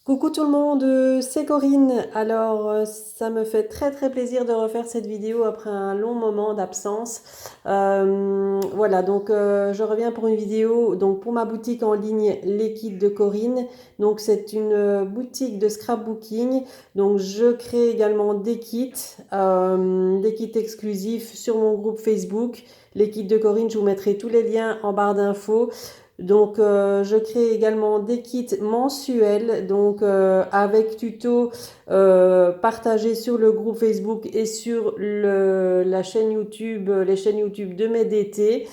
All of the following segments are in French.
Coucou tout le monde, c'est Corinne. Alors, ça me fait très plaisir de refaire cette vidéo après un long moment d'absence. Voilà, donc je reviens pour une vidéo donc pour ma boutique en ligne Les Kits de Corinne. Donc c'est une boutique de scrapbooking. Donc je crée également des kits exclusifs sur mon groupe Facebook. Les Kits de Corinne, je vous mettrai tous les liens en barre d'infos. Donc, je crée également des kits mensuels, donc avec tutos partagés sur le groupe Facebook et sur la chaîne YouTube, les chaînes YouTube de mes DT.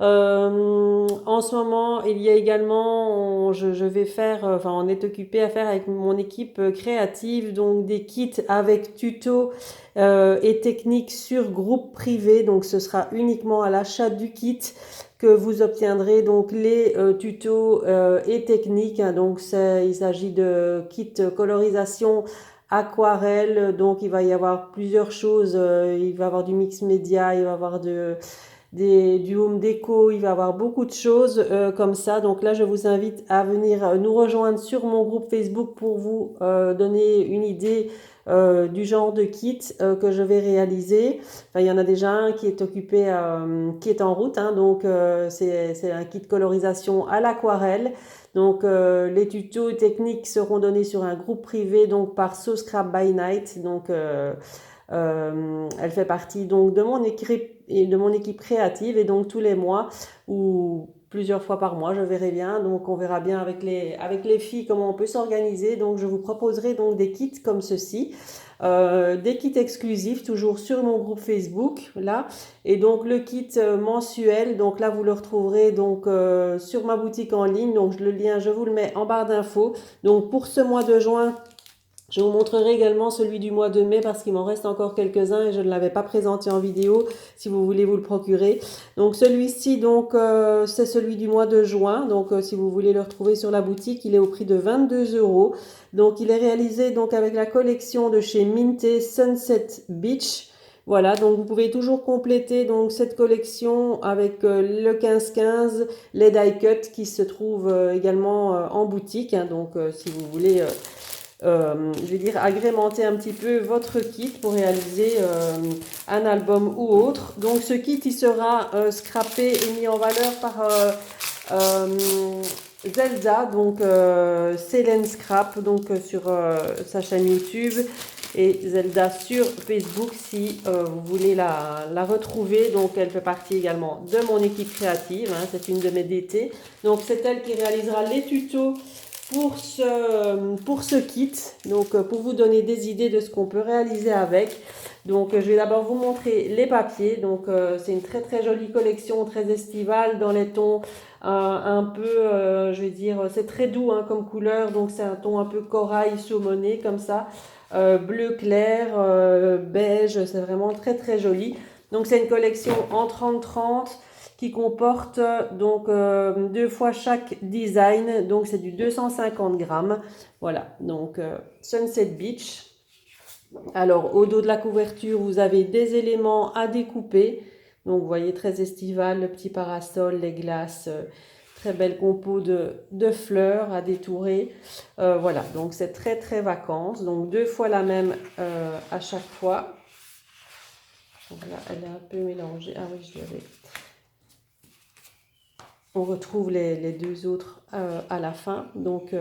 En ce moment, il y a également, je vais faire, enfin, on est occupé à faire avec mon équipe créative, donc des kits avec tutos et techniques sur groupe privé. Donc, ce sera uniquement à l'achat du kit que vous obtiendrez donc les tutos et techniques. Hein. Donc, il s'agit de kits colorisation aquarelle. Donc, il va y avoir plusieurs choses. Il va y avoir du mix média, il va y avoir du home déco, il va y avoir beaucoup de choses comme ça. Donc là, je vous invite à venir nous rejoindre sur mon groupe Facebook pour vous donner une idée du genre de kit que je vais réaliser. Enfin, il y en a déjà un qui est occupé, qui est en route. Hein, donc c'est un kit colorisation à l'aquarelle. Donc les tutos techniques seront donnés sur un groupe privé donc par So Scrap by Night. Donc elle fait partie donc de mon équipe créative et donc tous les mois ou plusieurs fois par mois, je verrai bien. Donc on verra bien avec les filles comment on peut s'organiser. Donc je vous proposerai donc des kits comme ceci. Des kits exclusifs toujours sur mon groupe Facebook là et donc le kit mensuel donc là vous le retrouverez donc sur ma boutique en ligne donc le lien je vous le mets en barre d'infos donc pour ce mois de juin je vous montrerai également celui du mois de mai parce qu'il m'en reste encore quelques-uns et je ne l'avais pas présenté en vidéo si vous voulez vous le procurer. Donc celui-ci donc c'est celui du mois de juin. Donc si vous voulez le retrouver sur la boutique, il est au prix de 22 euros. Donc il est réalisé donc avec la collection de chez Minté Sunset Beach. Voilà, donc vous pouvez toujours compléter donc cette collection avec le 15-15, les die cut qui se trouvent également en boutique. Hein, donc si vous voulez je vais dire agrémenter un petit peu votre kit pour réaliser un album ou autre. Donc ce kit il sera scrappé et mis en valeur par euh, Zelda, donc Célène Scrap, donc sur sa chaîne YouTube et Zelda sur Facebook si vous voulez la retrouver. Donc elle fait partie également de mon équipe créative, hein, c'est une de mes DT. Donc c'est elle qui réalisera les tutos pour ce kit, donc pour vous donner des idées de ce qu'on peut réaliser avec. Donc je vais d'abord vous montrer les papiers. Donc c'est une très jolie collection, très estivale dans les tons un peu, je vais dire, c'est très doux hein, comme couleur. Donc c'est un ton un peu corail saumoné comme ça, bleu clair, beige. C'est vraiment très joli. Donc c'est une collection en 30-30 qui comporte donc deux fois chaque design, donc c'est du 250 grammes. Voilà, donc Sunset Beach. Alors au dos de la couverture, vous avez des éléments à découper. Donc vous voyez très estival, le petit parasol, les glaces, très belle compo de fleurs à détourer. Voilà, donc c'est très vacances. Donc deux fois la même à chaque fois. Voilà, elle est un peu mélangée. Ah oui, je l'avais. On retrouve les deux autres à la fin. Donc,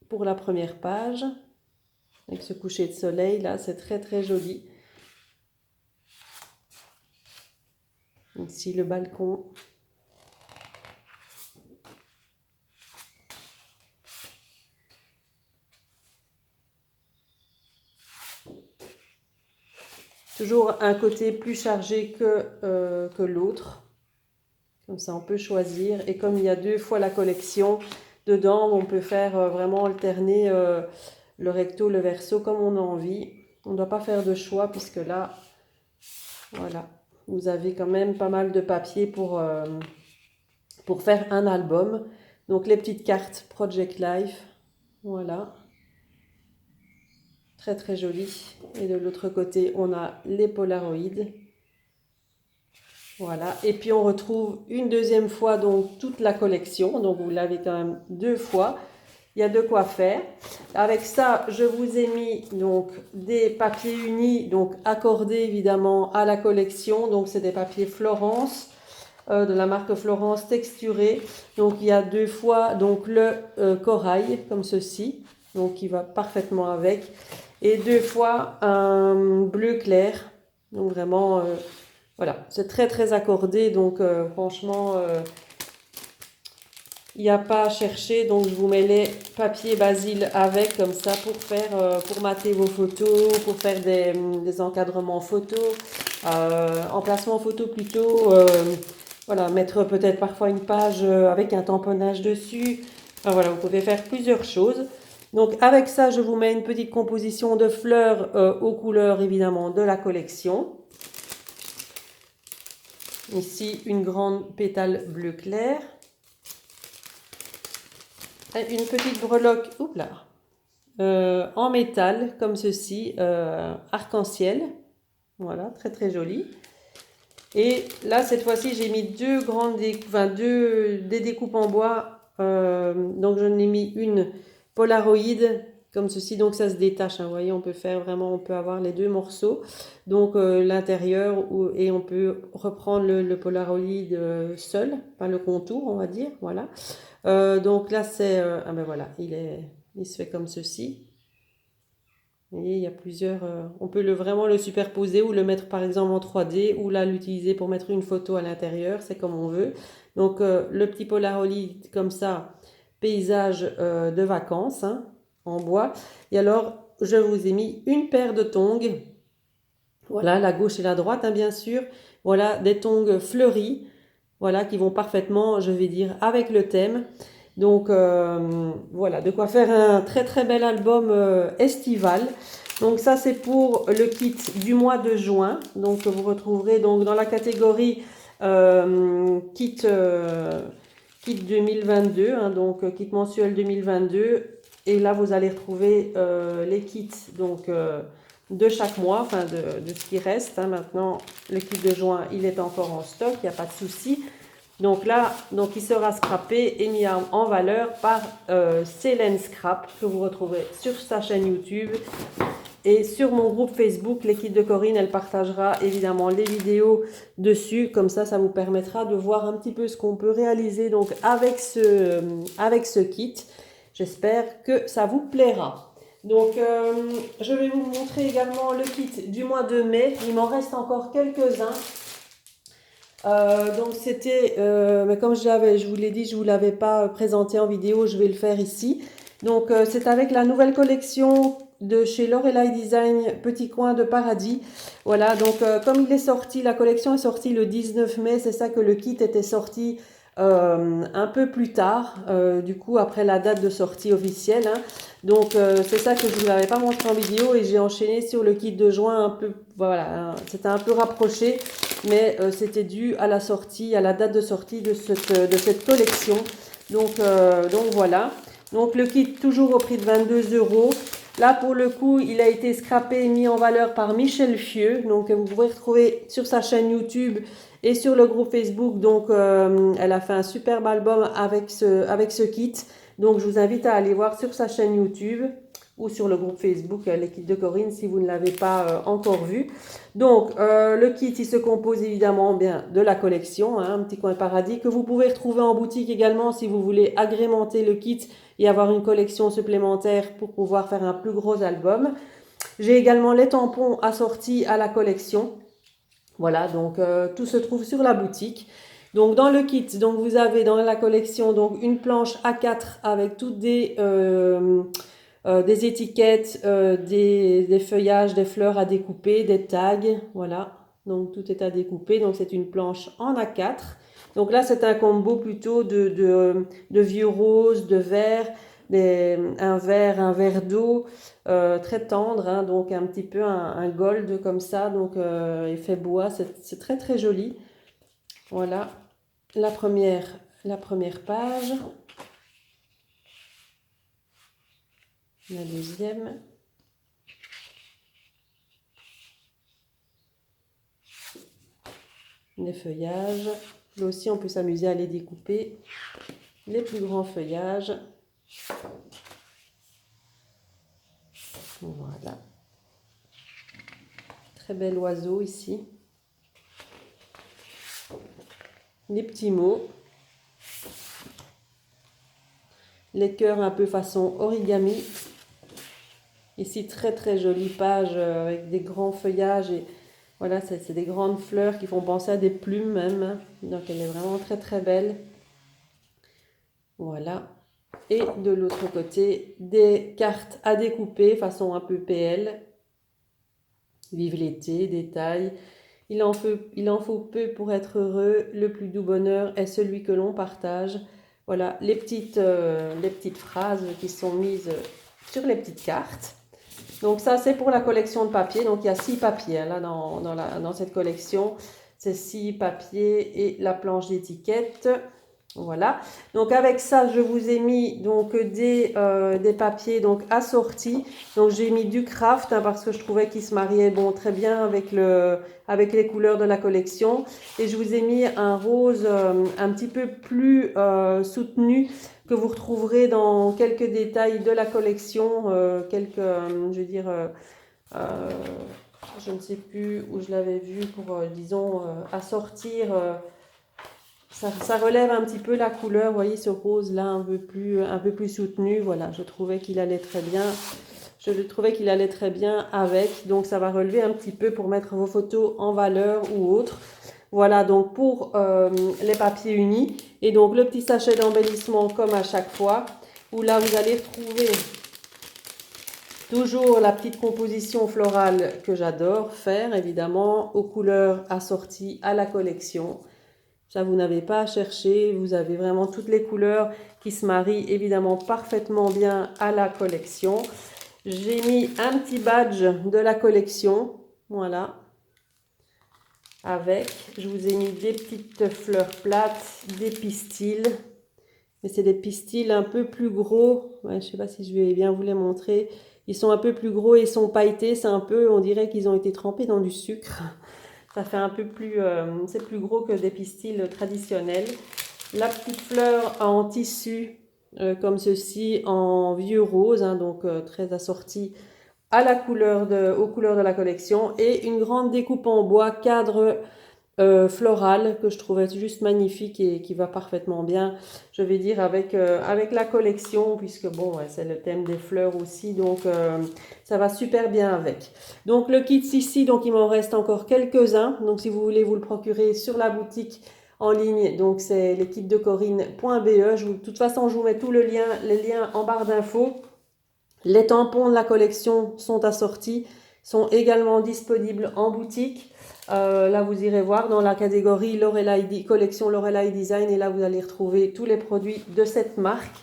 pour la première page, avec ce coucher de soleil, là, c'est très joli. Ici, le balcon. Toujours un côté plus chargé que l'autre. Comme ça, on peut choisir. Et comme il y a deux fois la collection dedans, on peut faire vraiment alterner le recto, le verso comme on a envie. On ne doit pas faire de choix puisque là, voilà, vous avez quand même pas mal de papier pour faire un album. Donc les petites cartes Project Life, voilà, très joli. Et de l'autre côté, on a les Polaroids. Voilà, et puis on retrouve une deuxième fois donc toute la collection, donc vous l'avez quand même deux fois. il y a de quoi faire. Avec ça, je vous ai mis donc des papiers unis, donc accordés évidemment à la collection. Donc c'est des papiers Florence, de la marque Florence texturés. Donc il y a 2 fois donc le corail comme ceci, donc qui va parfaitement avec, et 2 fois un bleu clair. Donc vraiment, voilà, c'est très très accordé. Donc franchement, il n'y a pas à chercher. Donc je vous mets les papiers Basile avec comme ça pour faire, pour mater vos photos, pour faire des encadrements photos, emplacement photo plutôt. Voilà, mettre peut-être parfois une page avec un tamponnage dessus. Enfin, voilà, vous pouvez faire plusieurs choses. Donc avec ça, je vous mets une petite composition de fleurs aux couleurs évidemment de la collection. Ici, une grande pétale bleu clair. Une petite breloque en métal comme ceci, arc-en-ciel. Voilà, très très joli. Et là, cette fois-ci, j'ai mis des découpes en bois. Donc, j'en ai mis une Polaroid comme ceci. Donc, ça se détache. Hein, vous voyez, on peut faire vraiment, on peut avoir les 2 morceaux. Donc, l'intérieur et on peut reprendre le Polaroid seul, pas le contour, on va dire. Voilà. Donc là, c'est... ah ben voilà, il se fait comme ceci. Vous voyez, il y a plusieurs... on peut vraiment le superposer ou le mettre par exemple en 3D ou là l'utiliser pour mettre une photo à l'intérieur, c'est comme on veut. Donc le petit Polaroid comme ça, paysage de vacances hein, en bois. Et alors, je vous ai mis une paire de tongs. Voilà, la gauche et la droite, hein, bien sûr. Voilà, des tongs fleuris. Voilà, qui vont parfaitement, je vais dire, avec le thème. Donc voilà, de quoi faire un très très bel album estival. Donc ça c'est pour le kit du mois de juin. Donc vous retrouverez donc dans la catégorie kit 2022, hein, donc kit mensuel 2022. Et là vous allez retrouver les kits donc de chaque mois, enfin de ce qui reste. Hein. Maintenant le kit de juin il est encore en stock, il n'y a pas de souci. Donc là, donc il sera scrappé et mis en valeur par Célène Scrap, que vous retrouverez sur sa chaîne YouTube et sur mon groupe Facebook, l'équipe de Corinne. Elle partagera évidemment les vidéos dessus, comme ça vous permettra de voir un petit peu ce qu'on peut réaliser donc avec ce kit. J'espère que ça vous plaira. Donc je vais vous montrer également le kit du mois de mai. Il m'en reste encore quelques-uns. Donc c'était, mais comme je vous l'ai dit, je ne vous l'avais pas présenté en vidéo, je vais le faire ici. Donc c'est avec la nouvelle collection de chez Lorelai Design, Petit Coin de Paradis. Voilà, donc comme il est sorti, la collection est sortie le 19 mai, c'est ça que le kit était sorti un peu plus tard, du coup après la date de sortie officielle. Hein. Donc c'est ça que je ne vous avais pas montré en vidéo et j'ai enchaîné sur le kit de juin un peu, voilà, hein, c'était un peu rapproché, mais c'était dû à la sortie, à la date de sortie de cette collection. Donc voilà. Donc le kit toujours au prix de 22 €. Là pour le coup, il a été scrappé et mis en valeur par Michel Fieux. Donc vous pouvez retrouver sur sa chaîne YouTube et sur le groupe Facebook. Donc elle a fait un superbe album avec ce kit. Donc je vous invite à aller voir sur sa chaîne YouTube ou sur le groupe Facebook l'équipe de Corinne si vous ne l'avez pas encore vu. Donc le kit il se compose évidemment bien de la collection, hein, un petit coin paradis que vous pouvez retrouver en boutique également si vous voulez agrémenter le kit et avoir une collection supplémentaire pour pouvoir faire un plus gros album. J'ai également les tampons assortis à la collection. Voilà, donc tout se trouve sur la boutique. Donc dans le kit, donc vous avez dans la collection donc une planche A4 avec toutes des étiquettes, des feuillages, des fleurs à découper, des tags, voilà. Donc tout est à découper, donc c'est une planche en A4. Donc là c'est un combo plutôt de vieux roses, de verre, un verre d'eau très tendre, hein, donc un petit peu un gold comme ça, donc effet bois, c'est très très joli. Voilà la première page. La deuxième. Les feuillages. Là aussi, on peut s'amuser à les découper. Les plus grands feuillages. Voilà. Très bel oiseau ici. Les petits mots. Les cœurs un peu façon origami. Ici, très très jolie page avec des grands feuillages et voilà, c'est des grandes fleurs qui font penser à des plumes même. Donc elle est vraiment très très belle. Voilà. Et de l'autre côté, des cartes à découper façon un peu PL. Vive l'été, détail. Il en faut peu pour être heureux. Le plus doux bonheur est celui que l'on partage. Voilà les petites phrases qui sont mises sur les petites cartes. Donc ça, c'est pour la collection de papier. Donc il y a 6 papiers là dans cette collection. C'est 6 papiers et la planche d'étiquette. Voilà. Donc avec ça, je vous ai mis donc des papiers donc assortis. Donc j'ai mis du craft parce que je trouvais qu'il se mariait bon très bien avec les couleurs de la collection. Et je vous ai mis un rose un petit peu plus soutenu que vous retrouverez dans quelques détails de la collection, je veux dire, je ne sais plus où je l'avais vu pour, disons, assortir. Ça relève un petit peu la couleur, vous voyez ce rose là un peu plus soutenu. Voilà, je trouvais qu'il allait très bien. Je trouvais qu'il allait très bien avec. Donc ça va relever un petit peu pour mettre vos photos en valeur ou autre. Voilà donc pour les papiers unis. Et donc le petit sachet d'embellissement comme à chaque fois. Où là vous allez retrouver toujours la petite composition florale que j'adore faire évidemment. Aux couleurs assorties à la collection. Ça, vous n'avez pas à chercher, vous avez vraiment toutes les couleurs qui se marient évidemment parfaitement bien à la collection. J'ai mis un petit badge de la collection, voilà, avec, je vous ai mis des petites fleurs plates, des pistils, mais c'est des pistils un peu plus gros, ouais, je ne sais pas si je vais bien vous les montrer, ils sont un peu plus gros et ils sont pailletés, c'est un peu, on dirait qu'ils ont été trempés dans du sucre. Ça fait un peu plus, c'est plus gros que des pistils traditionnels. La petite fleur en tissu, comme ceci, en vieux rose, hein, donc très assortie à aux couleurs de la collection. Et une grande découpe en bois, cadre floral, que je trouvais juste magnifique et qui va parfaitement bien, je vais dire, avec la collection, puisque bon, ouais, c'est le thème des fleurs aussi, donc ça va super bien avec. Donc le kit ici, donc il m'en reste encore quelques-uns, donc si vous voulez vous le procurer sur la boutique en ligne, donc c'est les kits de Corinne.be. De toute façon, je vous mets tous les liens en barre d'infos. Les tampons de la collection sont assortis, sont également disponibles en boutique. Là, vous irez voir dans la catégorie collection Lorelai Design et là, vous allez retrouver tous les produits de cette marque.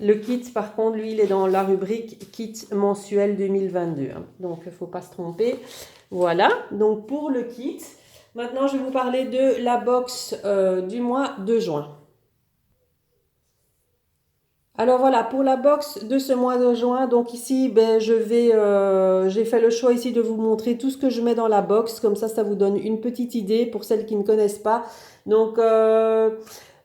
Le kit, par contre, lui, il est dans la rubrique kit mensuel 2022. Donc, il ne faut pas se tromper. Voilà, donc pour le kit. Maintenant, je vais vous parler de la box du mois de juin. Alors voilà, pour la box de ce mois de juin, donc ici, ben, j'ai fait le choix ici de vous montrer tout ce que je mets dans la box, comme ça vous donne une petite idée pour celles qui ne connaissent pas. Donc,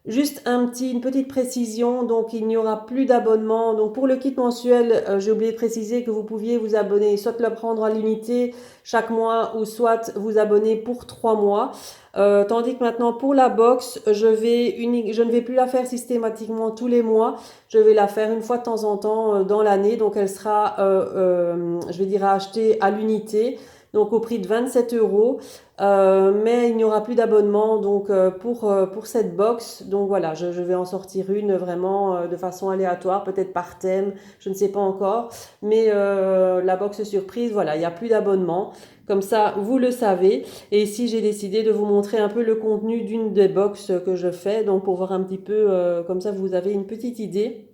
juste une petite précision, donc il n'y aura plus d'abonnement. Donc pour le kit mensuel, j'ai oublié de préciser que vous pouviez vous abonner, soit le prendre à l'unité chaque mois, ou soit vous abonner pour 3 mois. Tandis que maintenant pour la box, je ne vais plus la faire systématiquement tous les mois, je vais la faire une fois de temps en temps dans l'année, donc elle sera, je vais dire, à acheter à l'unité, donc au prix de 27 €, mais il n'y aura plus d'abonnement donc pour cette box, donc voilà, je vais en sortir une vraiment de façon aléatoire, peut-être par thème, je ne sais pas encore, mais la box surprise, voilà, il n'y a plus d'abonnement. Comme ça, vous le savez. Et ici, j'ai décidé de vous montrer un peu le contenu d'une des box que je fais. Donc, pour voir un petit peu, comme ça, vous avez une petite idée.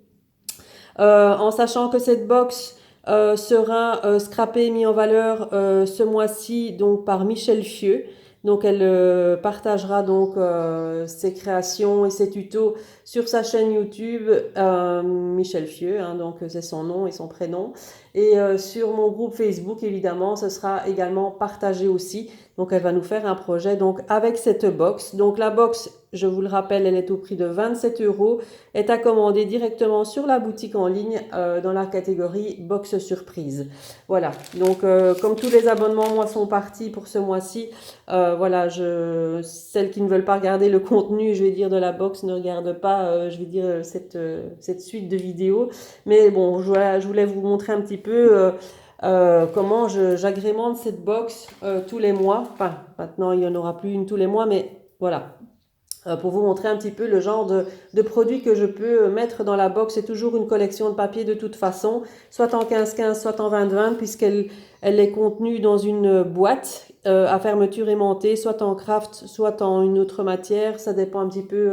En sachant que cette box sera scrappée et mise en valeur ce mois-ci donc par Michel Fieux. Donc elle partagera donc ses créations et ses tutos sur sa chaîne YouTube Michel Fieux, hein, donc c'est son nom et son prénom. Et sur mon groupe Facebook évidemment, ce sera également partagé aussi. Donc elle va nous faire un projet donc avec cette box. Donc la box je vous le rappelle, elle est au prix de 27 €, est à commander directement sur la boutique en ligne dans la catégorie box surprise. Voilà, donc comme tous les abonnements, moi, sont partis pour ce mois-ci, voilà, celles qui ne veulent pas regarder le contenu, je vais dire, de la box, ne regardent pas, je vais dire, cette suite de vidéos. Mais bon, je voulais vous montrer un petit peu comment j'agrémente cette box tous les mois. Enfin, maintenant, il n'y en aura plus une tous les mois, mais voilà. Pour vous montrer un petit peu le genre de produits que je peux mettre dans la box. C'est toujours une collection de papier de toute façon, soit en 15-15, soit en 20-20, puisqu'elle est contenue dans une boîte à fermeture aimantée, soit en craft, soit en une autre matière. Ça dépend un petit peu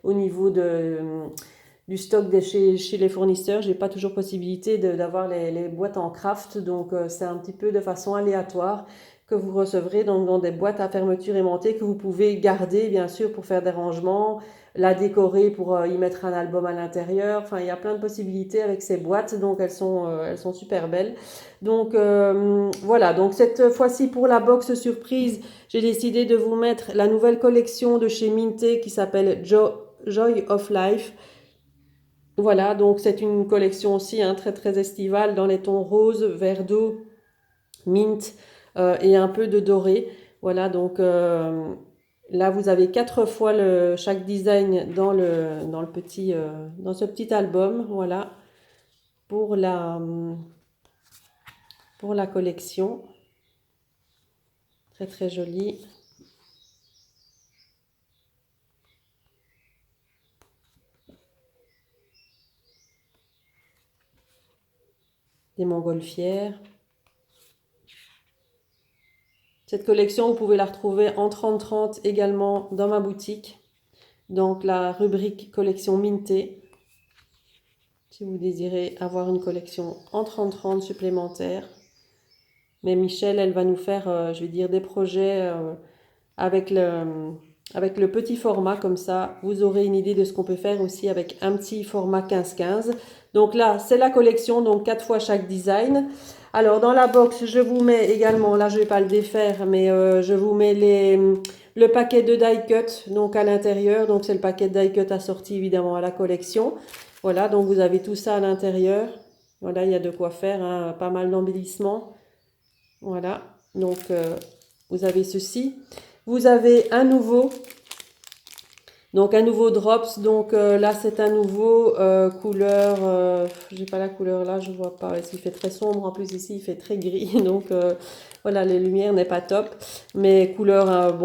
au niveau du stock chez les fournisseurs. J'ai pas toujours possibilité d'avoir les boîtes en craft, donc c'est un petit peu de façon aléatoire que vous recevrez dans des boîtes à fermeture aimantée que vous pouvez garder bien sûr pour faire des rangements, la décorer pour y mettre un album à l'intérieur. Enfin, il y a plein de possibilités avec ces boîtes, donc elles sont super belles. Donc voilà, donc cette fois-ci pour la box surprise, j'ai décidé de vous mettre la nouvelle collection de chez Minté qui s'appelle Joy of Life. Voilà, donc c'est une collection aussi très très estivale dans les tons rose, vert d'eau, mint et un peu de doré. Voilà, donc là vous avez 4 fois chaque design dans dans ce petit album. Voilà, pour la collection. Très très joli. Des montgolfières. Cette collection, vous pouvez la retrouver en 30-30 également dans ma boutique. Donc la rubrique collection Minté. Si vous désirez avoir une collection en 30-30 supplémentaire. Mais Michel, elle va nous faire, je vais dire, des projets avec le petit format. Comme ça, vous aurez une idée de ce qu'on peut faire aussi avec un petit format 15-15. Donc là, c'est la collection, donc 4 fois chaque design. Alors, dans la box, je vous mets également, là, je ne vais pas le défaire, mais je vous mets le paquet de die cut, donc à l'intérieur. Donc, c'est le paquet de die cut assorti, évidemment, à la collection. Voilà, donc vous avez tout ça à l'intérieur. Voilà, il y a de quoi faire, pas mal d'embellissements. Voilà, donc vous avez ceci. Vous avez un nouveau drops. Donc là, c'est un nouveau couleur. J'ai pas la couleur là, je vois pas. Ici, il fait très sombre. En plus, ici, il fait très gris. Donc voilà, les lumières n'est pas top. Mais couleur,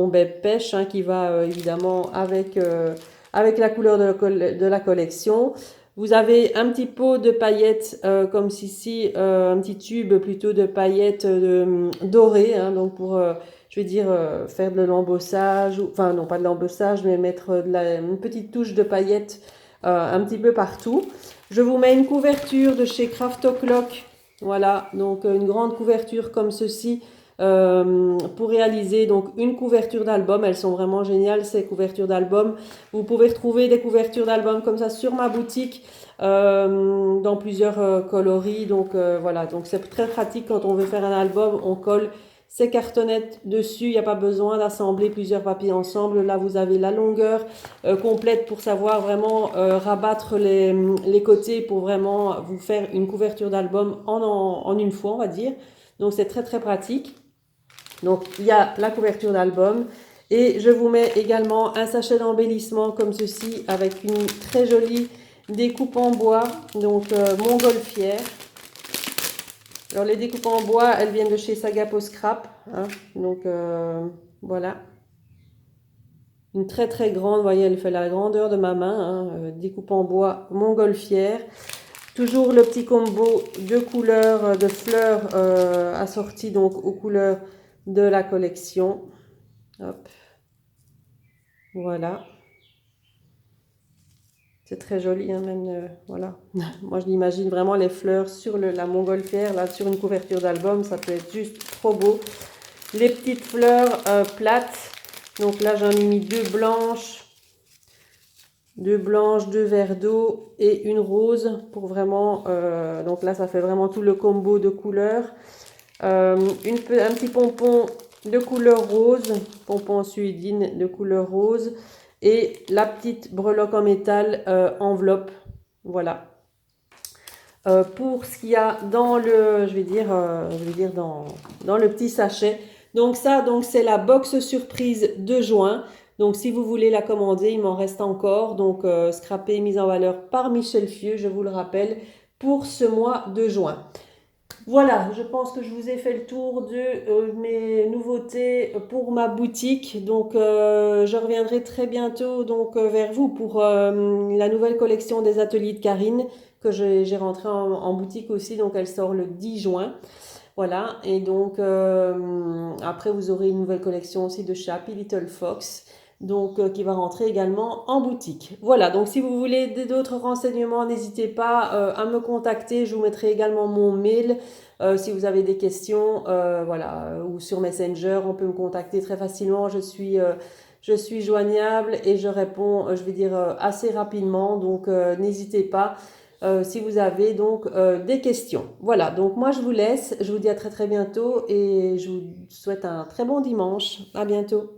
pêche, qui va évidemment avec la couleur de la collection. Vous avez un petit pot de paillettes, comme ceci, un petit tube plutôt de paillettes dorées, donc pour, je vais dire, faire de l'embossage, enfin non pas de l'embossage, mais mettre une petite touche de paillettes un petit peu partout. Je vous mets une couverture de chez Craft O'Clock, voilà, donc une grande couverture comme ceci, pour réaliser donc une couverture d'album. Elles sont vraiment géniales ces couvertures d'album. Vous pouvez retrouver des couvertures d'album comme ça sur ma boutique dans plusieurs coloris. Donc voilà, donc c'est très pratique quand on veut faire un album. On colle ces cartonnettes dessus, il n'y a pas besoin d'assembler plusieurs papiers ensemble. Là vous avez la longueur complète pour savoir vraiment rabattre les côtés pour vraiment vous faire une couverture d'album en une fois, on va dire. Donc c'est très très pratique. Donc il y a la couverture d'album et je vous mets également un sachet d'embellissement comme ceci avec une très jolie découpe en bois, donc montgolfière. Alors les découpes en bois, elles viennent de chez Sagapo Scrap, donc voilà. Une très très grande, vous voyez, elle fait la grandeur de ma main, découpe en bois montgolfière. Toujours le petit combo de couleurs, de fleurs assorties donc aux couleurs de la collection. Hop. Voilà. C'est très joli, même, voilà. Moi, je l'imagine vraiment les fleurs sur la montgolfière, là, sur une couverture d'album. Ça peut être juste trop beau. Les petites fleurs plates. Donc là, j'en ai mis 2 blanches. 2 blanches, 2 verres d'eau et une rose pour vraiment... donc là, ça fait vraiment tout le combo de couleurs. Un petit pompon de couleur rose, pompon suédine de couleur rose, et la petite breloque en métal enveloppe. Voilà. Pour ce qu'il y a dans le, je vais dire dans le petit sachet. Donc ça, donc c'est la box surprise de juin. Donc si vous voulez la commander, il m'en reste encore. Donc scrappée, mise en valeur par Michel Fieux, je vous le rappelle, pour ce mois de juin. Voilà, je pense que je vous ai fait le tour de mes nouveautés pour ma boutique. Donc, je reviendrai très bientôt donc vers vous pour la nouvelle collection des ateliers de Karine que j'ai rentrée en boutique aussi. Donc, elle sort le 10 juin. Voilà, et donc après vous aurez une nouvelle collection aussi de chez Happy Little Fox, donc qui va rentrer également en boutique. Voilà, donc si vous voulez d'autres renseignements, n'hésitez pas à me contacter. Je vous mettrai également mon mail si vous avez des questions, voilà, ou sur Messenger, on peut me contacter très facilement. Je suis joignable et je réponds, je vais dire assez rapidement, donc n'hésitez pas si vous avez donc des questions. Voilà, donc moi je vous laisse, je vous dis à très très bientôt et je vous souhaite un très bon dimanche. À bientôt.